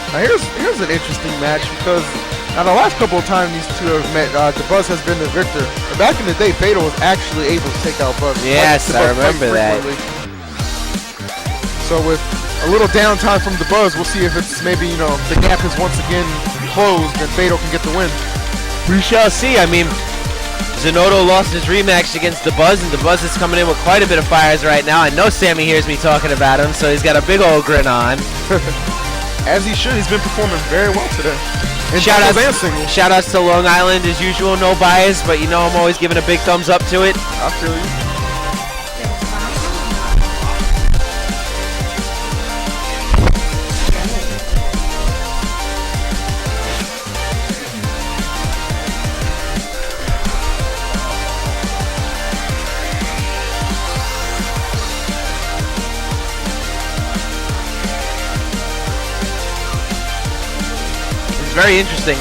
Now here's an interesting match because now the last couple of times these two have met, Dabuz has been the victor. But back in the day, Fatal was actually able to take out Buzz. Yes, I remember that. So with a little downtime from Dabuz, we'll see if it's maybe, you know, the gap is once again closed and Fatal can get the win. We shall see. I mean, Zanotto lost his rematch against Dabuz, and Dabuz is coming in with quite a bit of fires right now. I know Sammy hears me talking about him, so he's got a big old grin on. As he should. He's been performing very well today. Shout outs to Long Island as usual, no bias, but you know I'm always giving a big thumbs up to it. I feel you. Very interesting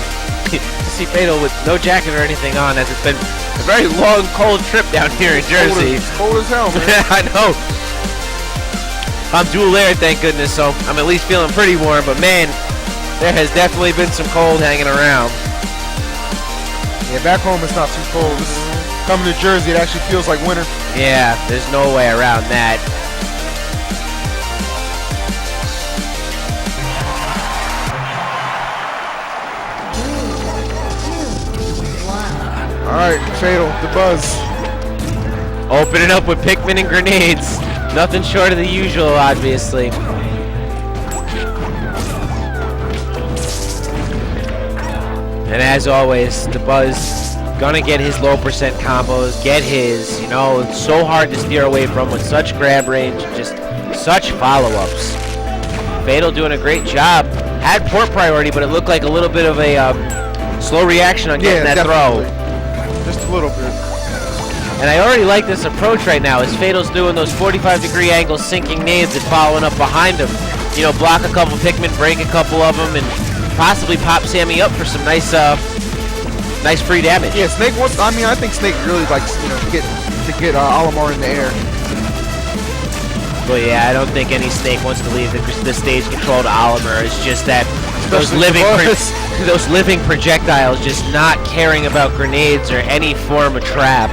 to see Fatal with no jacket or anything on, as it's been a very long, cold trip down here in Jersey. It's cold as hell, man. I know. I'm dual layered, thank goodness, so I'm at least feeling pretty warm, but man, there has definitely been some cold hanging around. Yeah, back home it's not too cold. Coming to Jersey, it actually feels like winter. Yeah, there's no way around that. Alright, Fatal, Dabuz. Opening up with Pikmin and grenades. Nothing short of the usual, obviously. And as always, Dabuz gonna get his low percent combos, get his, you know, it's so hard to steer away from with such grab range, just such follow-ups. Fatal doing a great job. Had port priority, but it looked like a little bit of a slow reaction on getting that definitely. throw. Just a little bit. And I already like this approach right now as Fatal's doing those 45-degree angles, sinking nades and following up behind him. You know, block a couple Pikmin, break a couple of them, and possibly pop Sammy up for some nice nice free damage. Yeah, Snake wants, I mean, I think Snake really likes, you know, to get Olimar in the air. But yeah, I don't think any Snake wants to leave the stage control to Olimar. It's just that those living projectiles just not caring about grenades or any form of trap.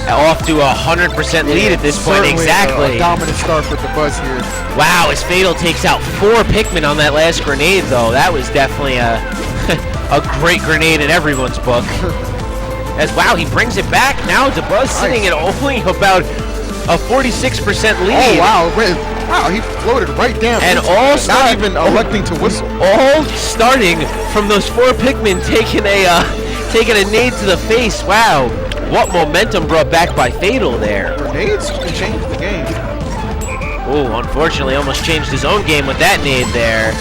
Off to a 100% lead at this point, exactly. A dominant start for Dabuz here. Wow, as Fatal takes out 4 Pikmin on that last grenade, though. That was definitely a great grenade in everyone's book. As wow, he brings it back. Now Dabuz sitting at only about a 46% lead. Oh wow! Wow, he floated right down. And not even electing to whistle. All starting from those 4 Pikmin taking a nade to the face. Wow, what momentum brought back by Fatal there. Grenades can change the game. Oh, unfortunately, almost changed his own game with that nade there.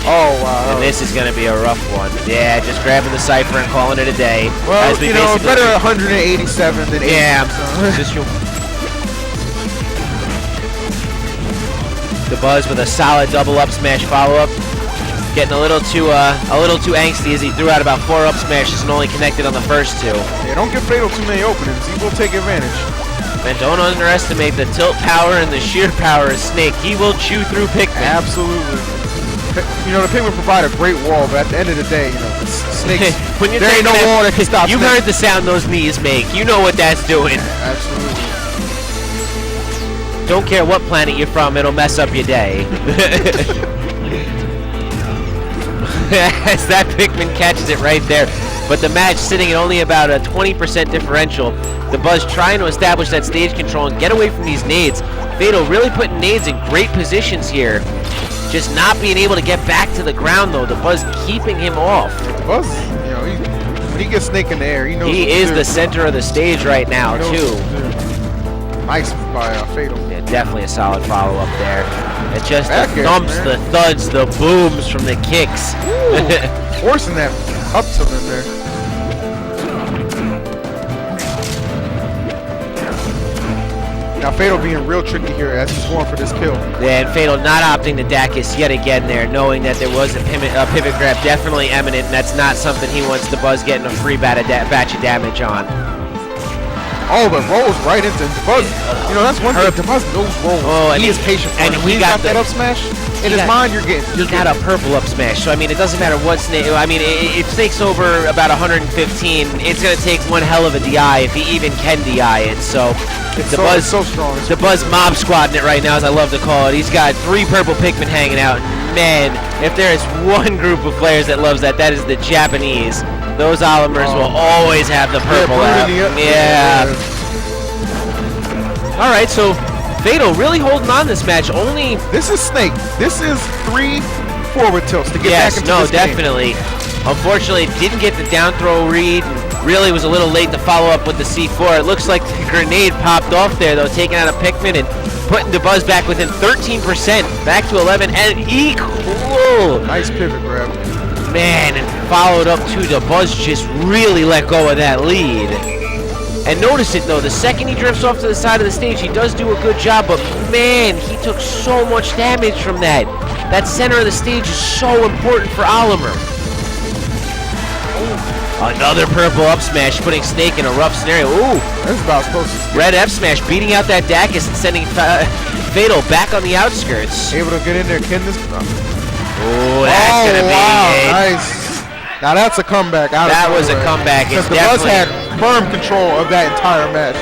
Oh, wow. And this is going to be a rough one. Yeah, just grabbing the Cypher and calling it a day. Well, you know, better 187 than 80. Yeah. Dabuz with a solid double up smash follow-up. Getting a little too angsty as he threw out about 4 up smashes and only connected on the first 2. Yeah, don't give Fatal too many openings. He will take advantage. And don't underestimate the tilt power and the sheer power of Snake. He will chew through Pikmin. Absolutely. You know, the Pikmin provide a great wall, but at the end of the day, you know, Snakes, there ain't no wall that can stop. You've heard the sound those knees make. You know what that's doing. Absolutely. Don't care what planet you're from, it'll mess up your day. As that Pikmin catches it right there. But the match sitting at only about a 20% differential. Dabuz trying to establish that stage control and get away from these nades. Fatal really putting nades in great positions here. Just not being able to get back to the ground though. Dabuz keeping him off. Dabuz, you know, when he gets Snake in the air, he knows he is the center of the stage right now too. Nice by Fatal. Yeah, definitely a solid follow-up there. It just the thumps, the thuds, the booms from the kicks. Forcing that up to them there. Now Fatal being real tricky here as he's going for this kill. Yeah, and Fatal not opting to Dacus yet again there, knowing that there was a pivot grab definitely imminent, and that's not something he wants Dabuz getting a free batch of damage on. Oh, but rolls right into Dabuz. You know, that's one thing. Dabuz knows rolls. Oh, and he is patient. And he got that up smash. In his mind, you're getting. He got a purple up smash. So I mean, it doesn't matter what Snake. I mean, if Snake's over about 115, it's gonna take one hell of a DI if he even can DI it. So Dabuz so strong. Dabuz mob squadding it right now, as I love to call it. He's got 3 purple Pikmin hanging out. Man, if there is one group of players that loves that, that is the Japanese. Those Olimers will always have the purple out. Yeah. All right, so Fatal really holding on this match. Only this is Snake. This is 3 forward tilts to get back into this game. Definitely. Unfortunately, didn't get the down throw read. Really was a little late to follow up with the C4. It looks like the grenade popped off there, though, taking out a Pikmin and putting Dabuz back within 13%, back to 11 and equal. Nice pivot grab. Man, and followed up to Dabuz just really let go of that lead. And notice it though, the second he drifts off to the side of the stage, he does do a good job, but man, he took so much damage from that. That center of the stage is so important for Oliver. Another purple up smash, putting Snake in a rough scenario. Ooh, that's about supposed to. Red F smash, beating out that Dacus and sending Fatal back on the outskirts. Able to get in there, Ken this. Oh, that's gonna be it. Nice. Now that's a comeback. That was a comeback. Because the Buzz had firm control of that entire match.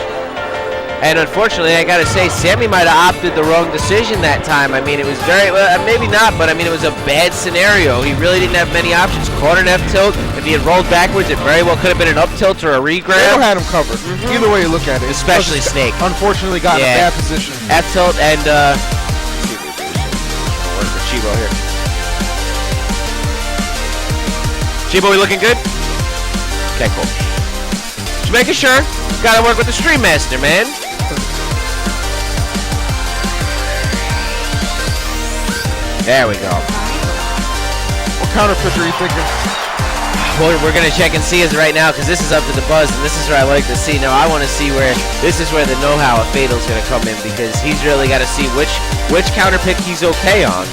And unfortunately, I gotta say, Sammy might have opted the wrong decision that time. I mean, it was very, well, maybe not, but I mean, it was a bad scenario. He really didn't have many options. Caught an F tilt. If he had rolled backwards, it very well could have been an up tilt or a regrab. They had him covered. Either way you look at it. Especially Snake. Unfortunately, got in a bad position. F tilt and work for Chibo here. Chibo, we looking good? Okay, cool. Just making sure. Gotta work with the Stream Master, man. There we go. What counter pitch are you thinking? Well, we're gonna check and see as right now, because this is up to the Buzz, and this is where I like to see. Now, I want to see where this is where the know-how of Fatal's gonna come in, because he's really got to see which counter pick he's okay on.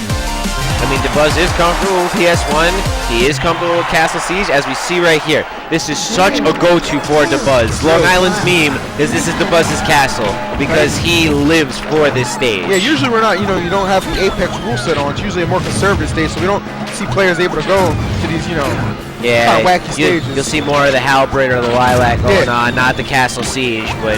I mean, Dabuz is comfortable with PS1. He is comfortable with Castle Siege, as we see right here. This is such a go-to for Dabuz. Long Island's meme is this is Dabuz's castle, because he lives for this stage. Yeah, usually we're not, you don't have the Apex rule set on. It's usually a more conservative stage, so we don't see players able to go to these, kind of wacky stages. You'll see more of the Halberd or the Lilac going on, not the Castle Siege, but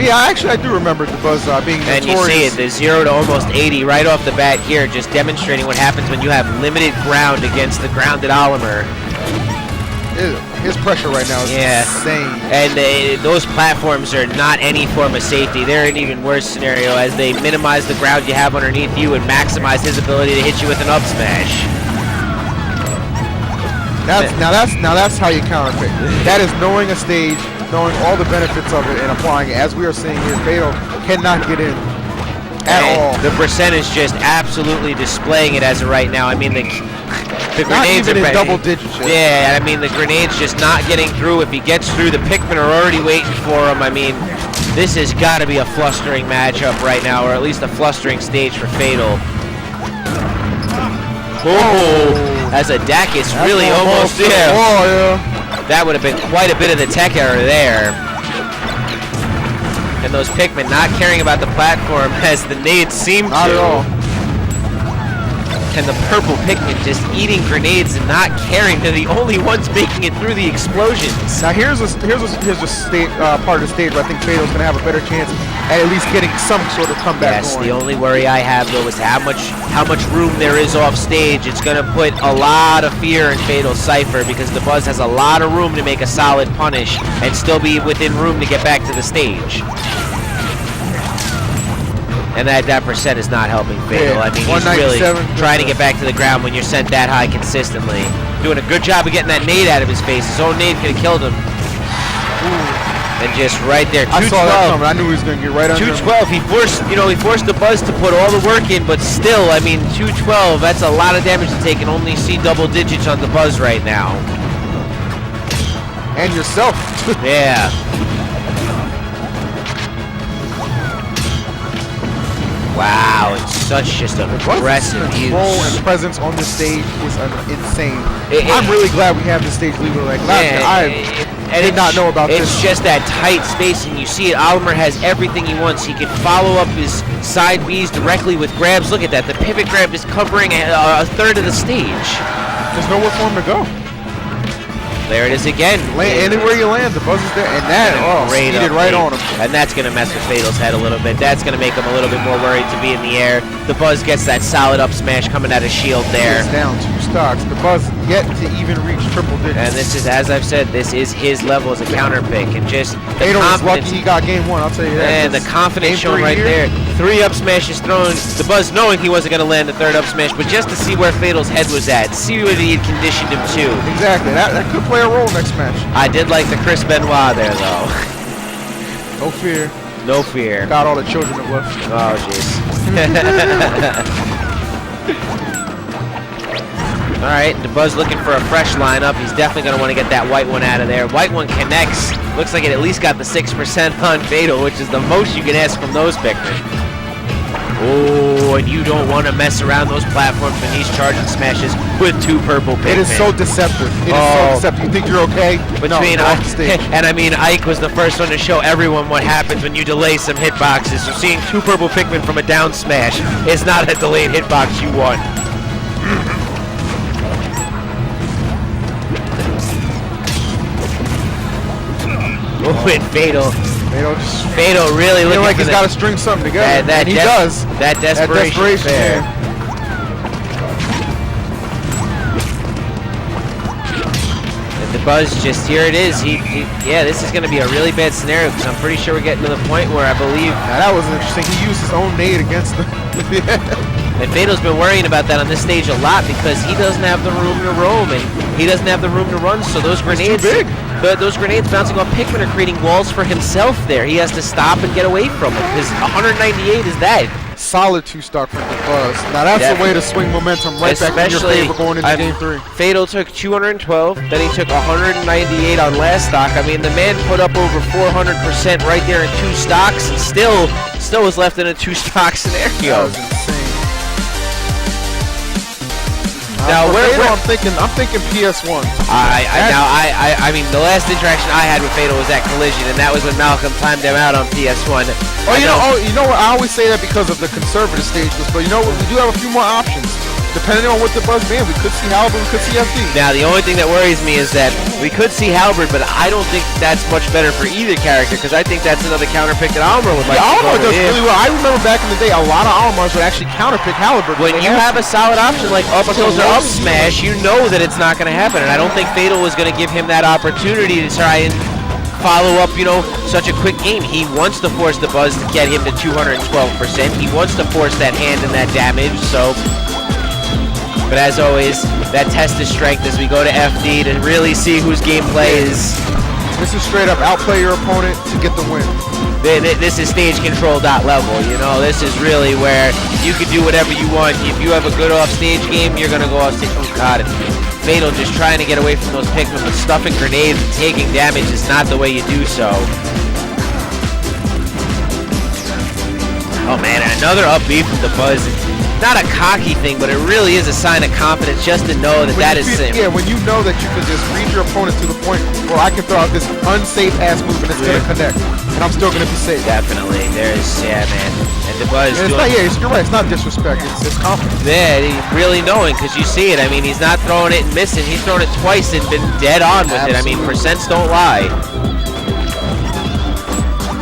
yeah, actually I do remember Dabuz being notorious. And you see it, the 0 to almost 80 right off the bat here, just demonstrating what happens when you have limited ground against the grounded Oliver. His pressure right now is insane. And those platforms are not any form of safety. They're an even worse scenario as they minimize the ground you have underneath you and maximize his ability to hit you with an up smash. Now that's how you counter pick. That is knowing a stage, knowing all the benefits of it, and applying it. As we are seeing here, Fatal cannot get in at all. The percentage just absolutely displaying it as of right now. I mean, the grenades are in double digits. Yeah, I mean, the grenades just not getting through. If he gets through, the Pikmin are already waiting for him. I mean, this has got to be a flustering matchup right now, or at least a flustering stage for Fatal. Oh, as a Dacus really almost, that would have been quite a bit of the tech error there. And those Pikmin not caring about the platform as the nades seem to. Not at all. And the purple Pikmin just eating grenades and not caring. They're the only ones making it through the explosions. Now here's a part of the stage where I think Fatal's going to have a better chance at least getting some sort of comeback going. The only worry I have though is how much room there is off stage. It's going to put a lot of fear in Fatal's Cypher, because Dabuz has a lot of room to make a solid punish and still be within room to get back to the stage. And that percent is not helping Fatal. I mean, he's really trying to get back to the ground when you're sent that high consistently. Doing a good job of getting that nade out of his face. His own nade could have killed him. And just right there, 212. I saw that coming. I knew he was going to get right under him. 212. He forced Dabuz to put all the work in, but still, I mean, 212. That's a lot of damage to take, and only see double digits on Dabuz right now. And yourself. Yeah. Wow, it's such just an aggressive use. Control and presence on the stage is insane. I'm really glad we have this stage legally. Like, did not know about it's this. It's just that tight space, and you see it. Oliver has everything he wants. He can follow up his side Bs directly with grabs. Look at that. The pivot grab is covering a third of the stage. There's nowhere for him to go. There it is again. Anywhere you land, the buzz is there, and that speeded right on him. And that's going to mess with Fatal's head a little bit. That's going to make him a little bit more worried to be in the air. The buzz gets that solid up smash coming out of shield there. It's down 2 stocks. The buzz yet to even reach triple digits. And this is, as I've said, this is his level as a counter pick, and just the Fatal is confidence. lucky he got game 1. I'll tell you that. And the confidence shown right there. 3 up smashes thrown. The buzz knowing he wasn't going to land the 3rd up smash, but just to see where Fatal's head was at, see what he had conditioned him to. Exactly. That could play a role next match. I did like the Chris Benoit there, though. No fear. No fear. Got all the children that left. Oh, jeez. All right, the Buzz looking for a fresh lineup. He's definitely going to want to get that white one out of there. White one connects. Looks like it at least got the 6% on Fatal, which is the most you can ask from those Pikmin. Oh, and you don't want to mess around those platforms when he's charging smashes with 2 purple Pikmin. It is so deceptive. It is so deceptive. You think you're okay? Between and I mean, Ike was the first one to show everyone what happens when you delay some hitboxes. So seeing 2 purple Pikmin from a down smash is not a delayed hitbox you want. Oh, and Fatal really looking like he's got to string something together. And he does. That desperation there. And the Buzz just, here it is. Yeah, this is going to be a really bad scenario because I'm pretty sure we're getting to the point where I believe. Now that was interesting. He used his own nade against them. And Fatal's been worrying about that on this stage a lot because he doesn't have the room to roam and he doesn't have the room to run. So those grenades, those grenades bouncing off Pikmin are creating walls for himself there. He has to stop and get away from them because 198 is that. Solid 2 stock from the Buzz. Now that's the way to swing momentum right back in your favor going into game 3. Fatal took 212, then he took 198 on last stock. I mean, the man put up over 400% right there in 2 stocks and still was left in a 2 stock scenario. That was insane. Now, I'm thinking PS1. I mean, the last interaction I had with Fatal was that collision, and that was when Malcolm timed him out on PS1. You know what? I always say that because of the conservative stages, but you know what? We do have a few more options. Depending on what the Buzz band, we could see Halberd, we could see FD. Now, the only thing that worries me is that we could see Halberd, but I don't think that's much better for either character, because I think that's another counter pick that Almar would like to Almar does really well. I remember back in the day, a lot of Almars would actually counter pick Halberd. When you have a solid option like up tilt or up smash, you know that it's not going to happen, and I don't think Fatal was going to give him that opportunity to try and follow up, such a quick game. He wants to force the Buzz to get him to 212%. He wants to force that hand and that damage, so... But as always, that test is strength as we go to FD to really see whose gameplay is. This is straight up outplay your opponent to get the win. This is stage control level, This is really where you can do whatever you want. If you have a good off-stage game, you're going to go off-stage. Oh, God. Fatal just trying to get away from those Pikmin, but stuffing grenades and taking damage is not the way you do so. Oh, man, and another up B from the Buzz. Not a cocky thing, but it really is a sign of confidence just to know that is him. Yeah, when you know that you can just read your opponent to the point where I can throw out this unsafe ass move and it's going to connect, and I'm still going to be safe. Definitely. Yeah, man. And the Buzz. You're right. It's not disrespect. It's confidence. Yeah, really knowing, because you see it. I mean, he's not throwing it and missing. He's thrown it twice and been dead on with it. I mean, percents don't lie.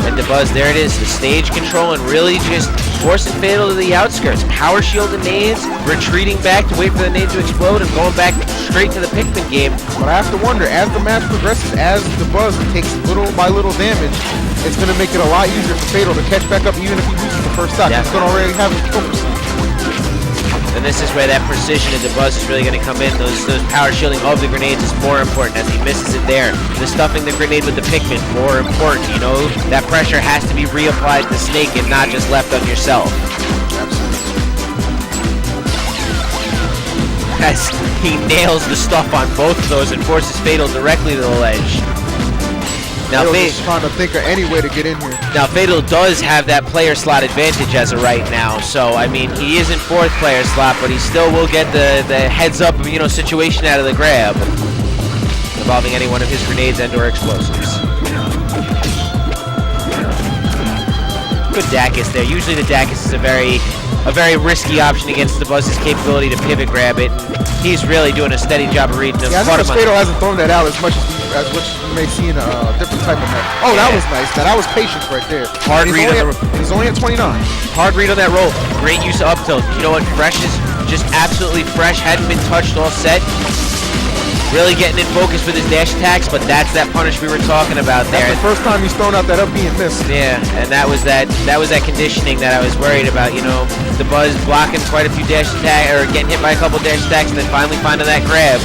And the Buzz, there it is, the stage control and really just forcing Fatal to the outskirts. Power shield the nades, retreating back to wait for the nade to explode and going back straight to the Pikmin game. But I have to wonder, as the match progresses, as the Buzz takes little by little damage, it's going to make it a lot easier for Fatal to catch back up even if he loses the first stock. He's going to already have his focus. And this is where that precision of the Buzz is really going to come in. Those power shielding of the grenades is more important as he misses it there. The stuffing the grenade with the Pikmin, more important. That pressure has to be reapplied to Snake and not just left on yourself. As he nails the stuff on both of those and forces Fatal directly to the ledge. Now, Fatal's trying to think of any way to get in here. Now, Fatal does have that player slot advantage as of right now. So, I mean, he is in 4th player slot, but he still will get the heads up, situation out of the grab. involving any one of his grenades and/or explosives. Good Dacus there. Usually the Dacus is a very risky option against the Buzz's capability to pivot grab it. He's really doing a steady job of reading him. Yeah, I think Fatal hasn't thrown that out as much as what you may see in a different type of match. Oh, yeah. That was nice. That was patience right there. Hard read on he's only at 29. Hard read on that roll. Great use of up tilt. You know what? Fresh is just absolutely fresh. Hadn't been touched all set. Really getting in focus with his dash attacks, but that's that punish we were talking about there. That's the first time he's thrown out that up being missed. Yeah, and that was that conditioning that I was worried about. You know, the Buzz blocking quite a few dash attacks, or getting hit by a couple dash attacks, and then finally finding that grab.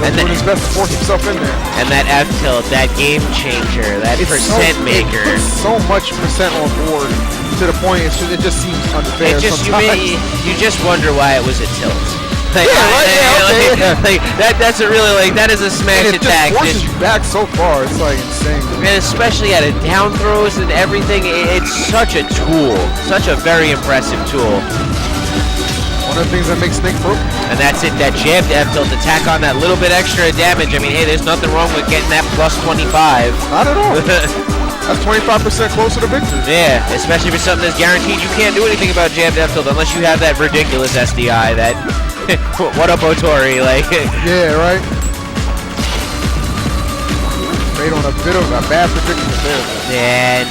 And doing his best to force himself in there. And that F tilt, that game changer, that percent maker. It puts so much percent on board to the point it just seems unfair. You just wonder why it was a tilt. Like, that's a really that is a smash attack. It forces you back so far. It's like insane. And especially at a down throws and everything, it's such a tool, such a very impressive tool. One of the things that makes Snake broke. And that's it. That jab F tilt to tack on that little bit extra damage. I mean, hey, there's nothing wrong with getting that plus 25. Not at all. That's 25% closer to victory. Yeah, especially for something that's guaranteed. You can't do anything about jab F tilt unless you have that ridiculous SDI that. What up, Otori? Like, yeah, right. Made on a bit of a bad predicament there. And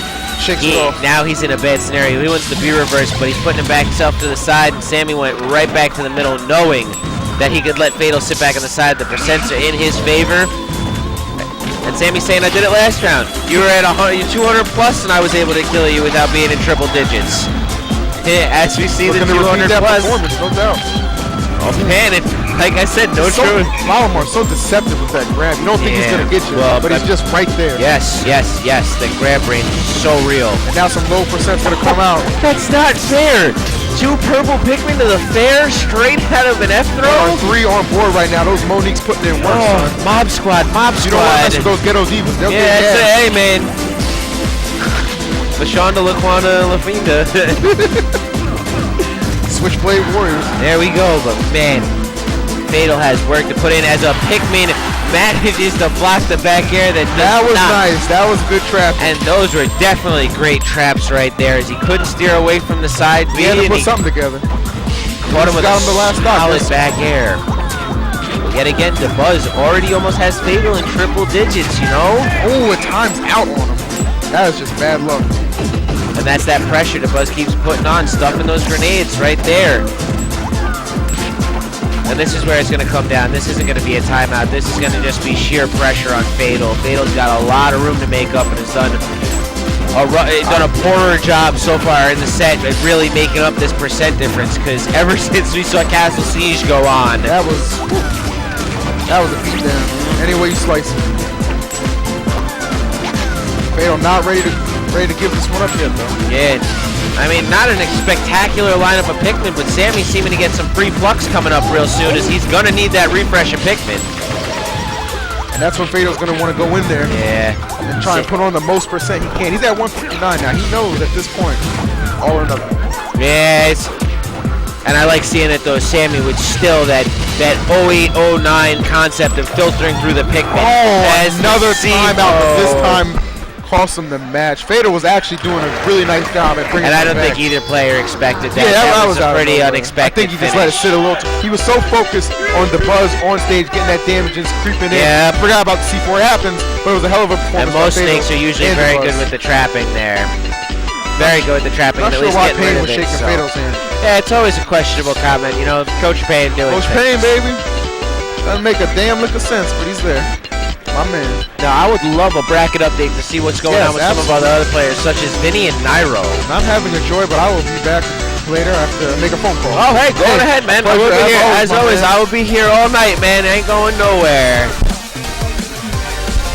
now he's in a bad scenario. He wants the B reverse, but he's putting himself to the side, and Sammy went right back to the middle, knowing that he could let Fatal sit back on the side. The percents are in his favor. And Sammy's saying, I did it last round. You were at 200 plus, and I was able to kill you without being in triple digits. Yeah, as we see the 200 plus. No doubt. Oh man, like I said, no truth. Malomar's so deceptive with that grab. You don't think he's gonna get you, but he's just right there. Yes. The grab range is so real. And now some low percent's gonna come out. That's not fair. 2 purple Pikmin to the fair, straight out of an F throw. There are 3 on board right now. Those Monique's putting in work, son. Mob squad. You don't want to mess with those ghetto divas. They'll get gas. Hey man. LaShonda, Laquana, LaFinda. Switchblade Warriors. There we go, but man, Fatal has work to put in as a Pikmin manages to block the back air. That was nice. That was good trap. And those were definitely great traps right there, as he couldn't steer away from the side B. He had to put something together. Caught him with a solid back air. Yet again, Dabuz already almost has Fatal in triple digits, you know? Oh, it times out on him. That is just bad luck. And that's that pressure Dabuz keeps putting on, stuffing those grenades right there. And this is where it's going to come down. This isn't going to be a timeout. This is going to just be sheer pressure on Fatal. Fatal's got a lot of room to make up and has done a poorer job so far in the set at really making up this percent difference, because ever since we saw Castle Siege go on. That was a beatdown. Any way you slice it. Fatal not ready to give this one up yet, though. Yeah. I mean, not a spectacular lineup of Pikmin, but Sammy's seeming to get some free plucks coming up real soon, as he's going to need that refresh of Pikmin. And that's when Fatal's going to want to go in there. Yeah. And try and put on the most percent he can. He's at 159 now. He knows at this point, all or nothing. Yes. And I like seeing it, though, Sammy, with still that 08-09 concept of filtering through the Pikmin. Oh, another timeout, but this time cost him the match. Fatal was actually doing a really nice job at bringing it back. And I don't think either player expected that. Yeah, that was a pretty unexpected I think he just let it sit a little he was so focused on Dabuz on stage, getting that damage and creeping in. Yeah. I forgot about the C4 happens, but it was a hell of a performance. And most snakes are usually very good with the trapping there. Very good with the trapping. Not sure why Payne was shaking Fatal's hand. Yeah, it's always a questionable comment. You know, Coach Payne doing Coach Payne, baby. Doesn't make a damn lick of sense, but he's there. My man. Now, I would love a bracket update to see what's going on with some of our other players, such as Vinny and Nairo. I'm having a joy, but I will be back later after make a phone call. Oh, hey, go ahead, man. I will be here. As always, I will be here all night, man. Ain't going nowhere.